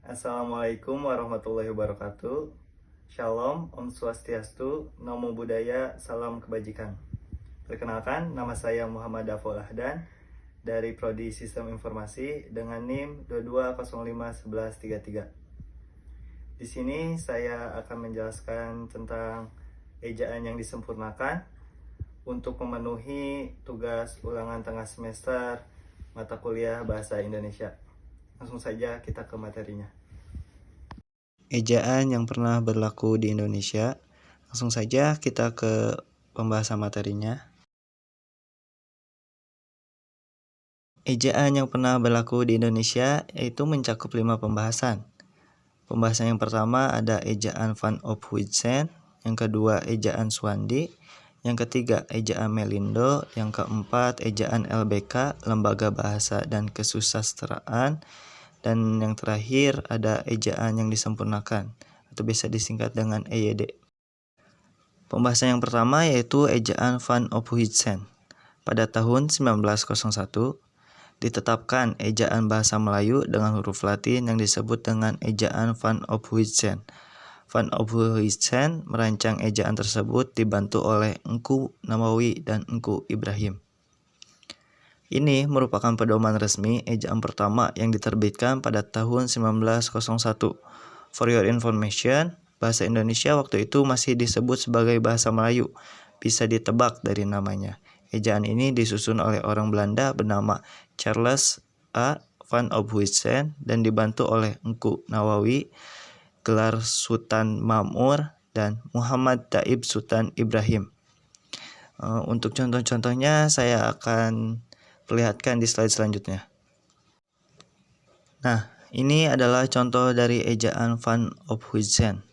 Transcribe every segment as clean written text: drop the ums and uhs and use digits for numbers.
Assalamualaikum warahmatullahi wabarakatuh. Shalom, Om Swastiastu, Namo Buddhaya, Salam Kebajikan. Perkenalkan, nama saya Muhammad Daful Ahdan dari Prodi Sistem Informasi dengan NIM 22051133. Di sini saya akan menjelaskan tentang ejaan yang disempurnakan untuk memenuhi tugas ulangan tengah semester mata kuliah Bahasa Indonesia. Langsung saja kita ke materinya. Ejaan yang pernah berlaku di Indonesia. Langsung saja kita ke pembahasan materinya. Ejaan yang pernah berlaku di Indonesia yaitu mencakup 5 pembahasan. Pembahasan yang pertama ada ejaan Van Ophuijsen, yang kedua ejaan Swandi, yang ketiga ejaan Melindo, yang keempat ejaan LBK, Lembaga Bahasa dan Kesusastraan, dan yang terakhir ada ejaan yang disempurnakan atau bisa disingkat dengan EYD. Pembahasan yang pertama yaitu ejaan Van Ophuijsen. Pada tahun 1901 ditetapkan ejaan bahasa Melayu dengan huruf Latin yang disebut dengan ejaan Van Ophuijsen. Van Ophuijsen merancang ejaan tersebut dibantu oleh Engku Nawawi dan Engku Ibrahim. Ini merupakan pedoman resmi ejaan pertama yang diterbitkan pada tahun 1901. For your information, bahasa Indonesia waktu itu masih disebut sebagai bahasa Melayu. Bisa ditebak dari namanya. Ejaan ini disusun oleh orang Belanda bernama Charles A. Van Ophuijsen dan dibantu oleh Engku Nawawi, gelar Sultan Mamur, dan Muhammad Taib Sultan Ibrahim. Untuk contoh-contohnya saya akan perlihatkan di slide selanjutnya. Nah, ini adalah contoh dari ejaan Van Ophuijsen.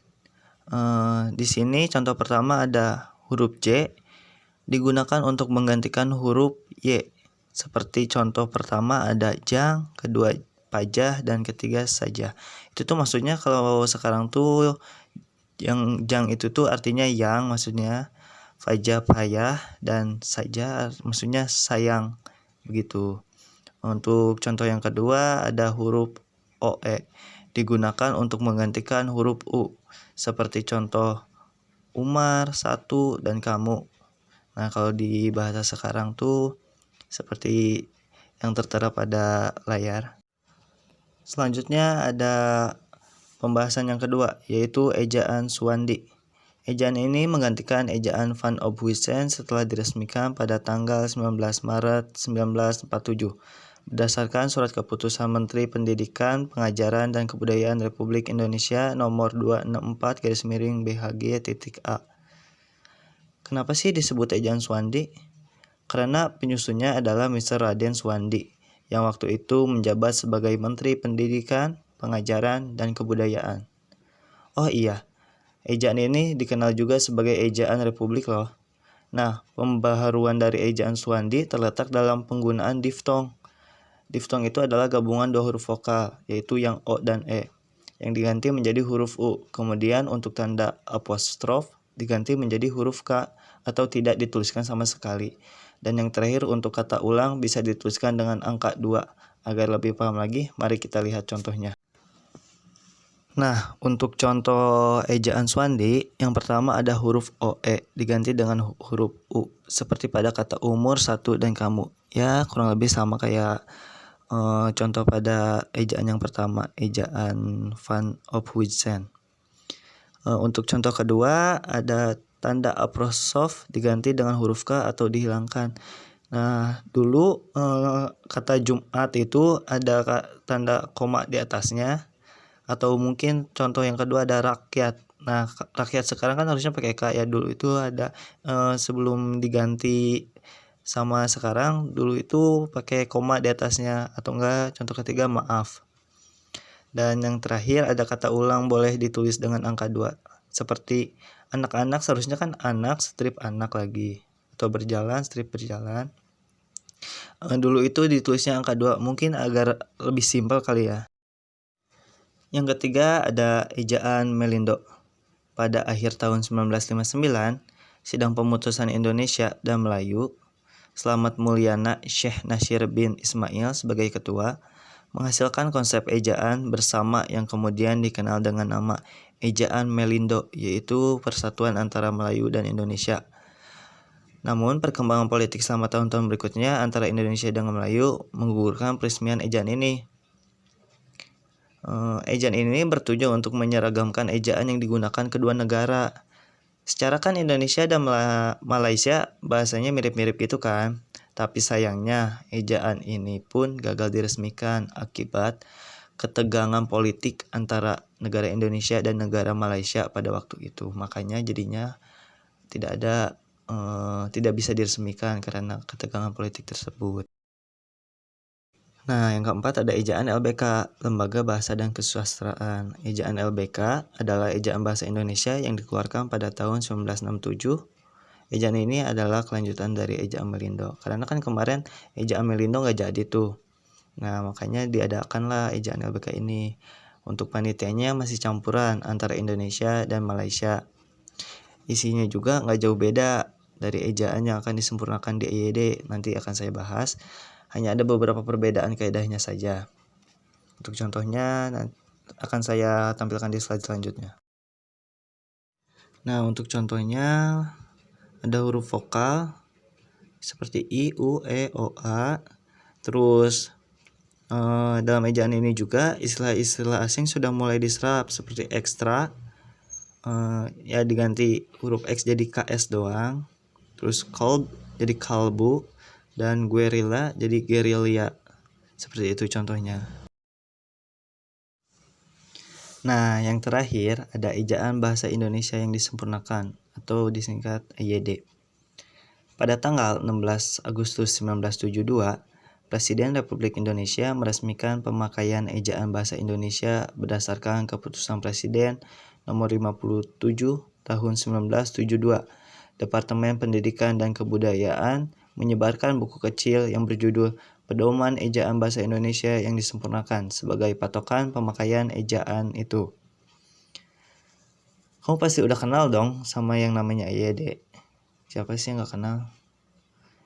Di sini contoh pertama ada huruf J digunakan untuk menggantikan huruf Y. Seperti contoh pertama ada jang, kedua pajah, dan ketiga saja. Itu tuh maksudnya kalau sekarang tuh yang jang itu tuh artinya yang maksudnya, pajah payah, dan saja maksudnya sayang. Begitu. Untuk contoh yang kedua ada huruf OE digunakan untuk menggantikan huruf U seperti contoh Umar, satu, dan kamu. Nah, kalau di bahasa sekarang tuh seperti yang tertera pada layar. Selanjutnya ada pembahasan yang kedua yaitu ejaan Swandi. Ejaan ini menggantikan ejaan Van Ophuijsen setelah diresmikan pada tanggal 19 Maret 1947 berdasarkan Surat Keputusan Menteri Pendidikan, Pengajaran, dan Kebudayaan Republik Indonesia nomor 264-BHG.A. Kenapa sih disebut ejaan Swandi? Karena penyusunnya adalah Mr. Raden Swandi yang waktu itu menjabat sebagai Menteri Pendidikan, Pengajaran, dan Kebudayaan. Oh iya, ejaan ini dikenal juga sebagai ejaan Republik loh. Nah, pembaharuan dari ejaan Swandi terletak dalam penggunaan diftong. Diftong itu adalah gabungan dua huruf vokal, yaitu yang O dan E, yang diganti menjadi huruf U. Kemudian untuk tanda apostrof diganti menjadi huruf K atau tidak dituliskan sama sekali. Dan yang terakhir untuk kata ulang bisa dituliskan dengan angka 2. Agar lebih paham lagi, mari kita lihat contohnya. Nah, untuk contoh ejaan Swandi, yang pertama ada huruf OE diganti dengan huruf U, seperti pada kata umur, satu, dan kamu. Ya, kurang lebih sama kayak contoh pada ejaan yang pertama, ejaan Van Ophuijsen. Untuk contoh kedua, ada tanda apostrof diganti dengan huruf K atau dihilangkan. Nah, dulu kata Jumat itu ada tanda koma di atasnya. Atau mungkin contoh yang kedua ada rakyat. Nah, rakyat sekarang kan harusnya pakai K ya. Dulu itu ada sebelum diganti sama sekarang, dulu itu pakai koma di atasnya. Atau enggak, contoh ketiga maaf. Dan yang terakhir ada kata ulang boleh ditulis dengan angka 2. Seperti anak-anak seharusnya kan anak strip anak lagi. Atau berjalan strip berjalan. Dulu itu ditulisnya angka 2. Mungkin agar lebih simpel kali ya. Yang ketiga ada ejaan Melindo. Pada akhir tahun 1959, Sidang Pemutusan Indonesia dan Melayu, Slamet Mulyana Syekh Nasir bin Ismail sebagai ketua, menghasilkan konsep ejaan bersama yang kemudian dikenal dengan nama ejaan Melindo, yaitu persatuan antara Melayu dan Indonesia. Namun, perkembangan politik selama tahun-tahun berikutnya antara Indonesia dan Melayu menggugurkan peresmian ejaan ini. Ejaan ini bertujuan untuk menyeragamkan ejaan yang digunakan kedua negara. Secara kan Indonesia dan Malaysia bahasanya mirip-mirip gitu kan. Tapi sayangnya ejaan ini pun gagal diresmikan akibat ketegangan politik antara negara Indonesia dan negara Malaysia pada waktu itu. Makanya jadinya tidak bisa diresmikan karena ketegangan politik tersebut. Nah, yang keempat ada ejaan LBK, Lembaga Bahasa dan Kesusastraan. Ejaan LBK adalah ejaan bahasa Indonesia yang dikeluarkan pada tahun 1967. Ejaan ini adalah kelanjutan dari ejaan Melindo. Karena kan kemarin ejaan Melindo nggak jadi tuh. Nah, makanya diadakanlah ejaan LBK ini. Untuk panitianya masih campuran antara Indonesia dan Malaysia. Isinya juga nggak jauh beda dari ejaan yang akan disempurnakan di EYD. Nanti akan saya bahas. Hanya ada beberapa perbedaan kaidahnya saja. Untuk contohnya akan saya tampilkan di slide selanjutnya. Nah, untuk contohnya ada huruf vokal seperti I, U, E, O, A. Terus dalam ejaan ini juga istilah-istilah asing sudah mulai diserap seperti ekstra, ya diganti huruf X jadi KS doang. Terus kolb jadi kalbu, dan guerrilla jadi gerilya. Seperti itu contohnya. Nah, yang terakhir ada ejaan bahasa Indonesia yang disempurnakan atau disingkat EYD. Pada tanggal 16 Agustus 1972, Presiden Republik Indonesia meresmikan pemakaian ejaan bahasa Indonesia berdasarkan keputusan Presiden nomor 57 tahun 1972. Departemen Pendidikan dan Kebudayaan menyebarkan buku kecil yang berjudul Pedoman Ejaan Bahasa Indonesia yang Disempurnakan sebagai patokan pemakaian ejaan itu. Kamu pasti udah kenal dong sama yang namanya EYD. Siapa sih yang gak kenal?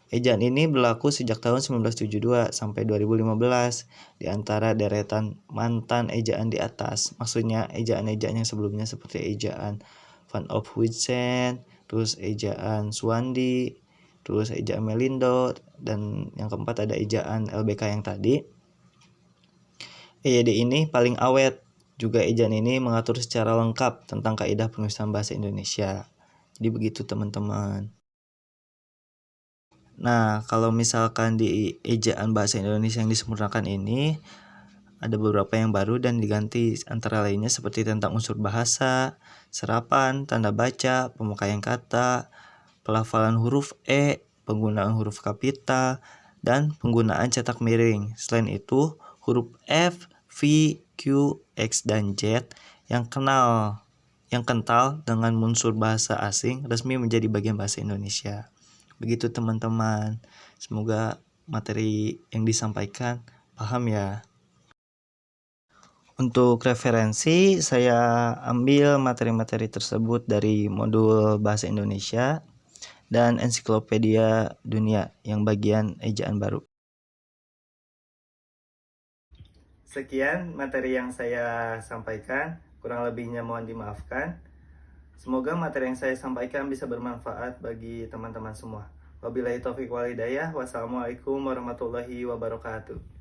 Ejaan ini berlaku sejak tahun 1972 sampai 2015 di antara deretan mantan ejaan di atas. Maksudnya ejaan-ejaan yang sebelumnya seperti ejaan Van Ophuijsen, terus ejaan Suwandi, terus ejaan Melindo, dan yang keempat ada ejaan LBK yang tadi. EYD ini paling awet. Juga ejaan ini mengatur secara lengkap tentang kaidah penulisan bahasa Indonesia. Jadi begitu teman-teman. Nah, kalau misalkan di ejaan bahasa Indonesia yang disempurnakan ini ada beberapa yang baru dan diganti, antara lainnya seperti tentang unsur bahasa, serapan, tanda baca, pemakaian kata, pelafalan huruf E, penggunaan huruf kapital, dan penggunaan cetak miring. Selain itu, huruf F, V, Q, X, dan Z yang kental dengan unsur bahasa asing resmi menjadi bagian bahasa Indonesia. Begitu teman-teman. Semoga materi yang disampaikan paham ya. Untuk referensi, saya ambil materi-materi tersebut dari modul Bahasa Indonesia dan Ensiklopedia Dunia yang bagian ejaan baru. Sekian materi yang saya sampaikan, kurang lebihnya mohon dimaafkan. Semoga materi yang saya sampaikan bisa bermanfaat bagi teman-teman semua. Wabillahi taufiq wal hidayah. Wassalamualaikum warahmatullahi wabarakatuh.